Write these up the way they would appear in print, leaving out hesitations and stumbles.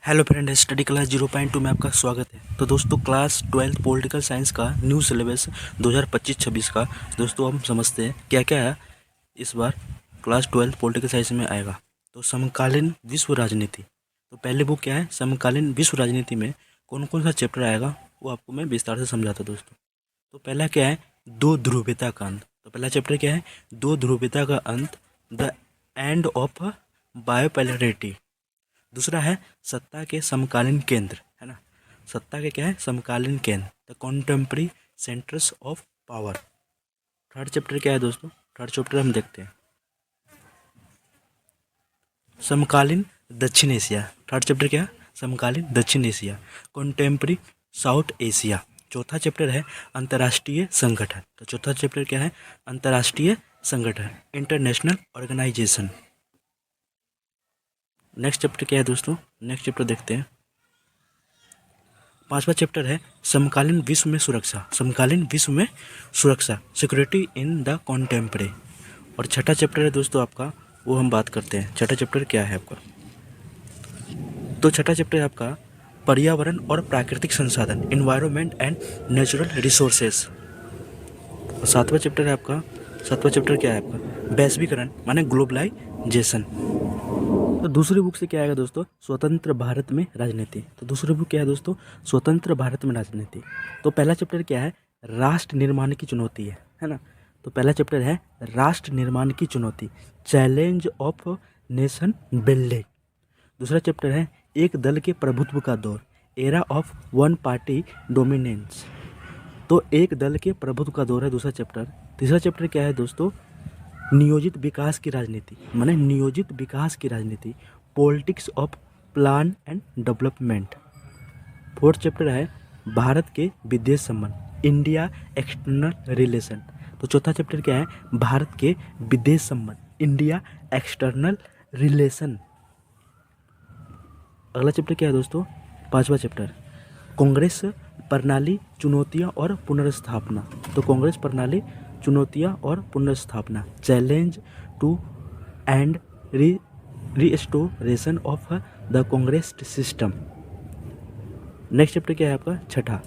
Hello friend, study class 0.2 में आपका स्वागत है। तो दोस्तों, क्लास 12 पॉलिटिकल साइंस का न्यू सिलेबस 2025-26 का दोस्तों हम समझते हैं क्या क्या है इस बार क्लास 12 पॉलिटिकल साइंस में आएगा। तो समकालीन विश्व राजनीति, तो पहले बुक क्या है, समकालीन विश्व राजनीति में कौन कौन सा चैप्टर आएगा वो आपको मैं विस्तार से समझाता हूँ दोस्तों। तो पहला क्या है, दो ध्रुवीयता का अंत। तो पहला चैप्टर क्या है, दो ध्रुवीयता का अंत, द एंड ऑफ बायोपोलैरिटी। दूसरा है सत्ता के समकालीन केंद्र, है ना, सत्ता के क्या है, समकालीन केंद्र, the contemporary centres of power. Third chapter क्या है दोस्तों, थर्ड चैप्टर हम देखते हैं समकालीन दक्षिण एशिया। थर्ड चैप्टर क्या है, समकालीन दक्षिण एशिया, कॉन्टेम्पररी साउथ एशिया। चौथा चैप्टर है अंतर्राष्ट्रीय संगठन। तो चौथा चैप्टर क्या है, अंतर्राष्ट्रीय संगठन, इंटरनेशनल ऑर्गेनाइजेशन। नेक्स्ट चैप्टर क्या है दोस्तों, नेक्स्ट चैप्टर देखते हैं। पांचवा चैप्टर है समकालीन विश्व में सुरक्षा, समकालीन विश्व में सुरक्षा, सिक्योरिटी इन द कॉन्टेम्परे। और छठा चैप्टर है दोस्तों आपका, वो हम बात करते हैं। छठा चैप्टर क्या है आपका, तो छठा चैप्टर है आपका पर्यावरण और प्राकृतिक संसाधन, इन्वायरमेंट एंड नेचुरल रिसोर्सेस। और सातवां चैप्टर है आपका, सातवां चैप्टर क्या है आपका, वैश्वीकरण माने ग्लोबलाइजेशन। तो दूसरी बुक से क्या आएगा दोस्तों, स्वतंत्र भारत में राजनीति। तो दूसरी बुक क्या है दोस्तों, स्वतंत्र भारत में राजनीति। तो पहला चैप्टर क्या है, राष्ट्र निर्माण की चुनौती है ना। तो पहला चैप्टर है राष्ट्र निर्माण की चुनौती, चैलेंज ऑफ नेशन बिल्डिंग। दूसरा चैप्टर है एक दल के प्रभुत्व का दौर, era of one party dominance. तो एक दल के प्रभुत्व का दौर है दूसरा चैप्टर। तीसरा चैप्टर क्या है दोस्तों, नियोजित विकास की राजनीति, माने नियोजित विकास की राजनीति, politics of plan and development. Fourth chapter है भारत के विदेश संबंध, इंडिया एक्सटर्नल रिलेशन। तो चौथा चैप्टर क्या है, भारत के विदेश संबंध, इंडिया एक्सटर्नल रिलेशन। अगला चैप्टर क्या है दोस्तों, पांचवा चैप्टर, कांग्रेस प्रणाली चुनौतियां और पुनर्स्थापना। तो कांग्रेस प्रणाली चुनौतियां और पुनर्स्थापना, challenge to and restoration of the Congress system. Next chapter क्या है आपका, छठा,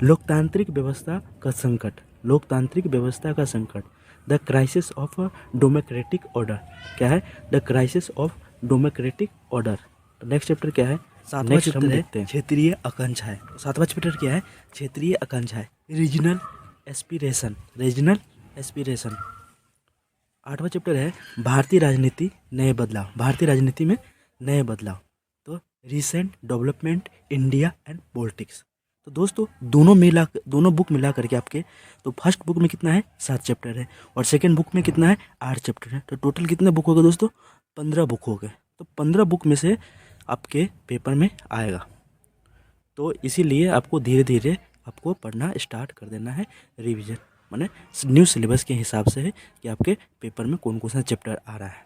लोकतांत्रिक व्यवस्था का संकट, लोकतांत्रिक व्यवस्था का संकट, the crisis of democratic order. क्या है, the crisis of democratic order. Next chapter क्या है, सातवां चैप्टर है क्षेत्रीय आकांक्षाएं। सातवां चैप्टर क्या है, क्षेत्रीय आकांक्षाएं, रीजनल एस्पिरेशन, रीजनल एस्पिरेशन। आठवां चैप्टर है भारतीय राजनीति नए बदलाव, भारतीय राजनीति में नए बदलाव, तो recent development India and politics. तो दोस्तों दोनों बुक मिला करके आपके, तो फर्स्ट बुक में कितना है, 7 चैप्टर है, और सेकेंड बुक में कितना है, 8 चैप्टर है। तो टोटल कितने बुक हो गए दोस्तों, 15 बुक हो गए। तो 15 बुक में से आपके पेपर में आएगा। तो इसीलिए आपको धीरे धीरे आपको पढ़ना स्टार्ट कर देना है, रिवीजन माने न्यू सिलेबस के हिसाब से है कि आपके पेपर में कौन कौन सा चैप्टर आ रहा है।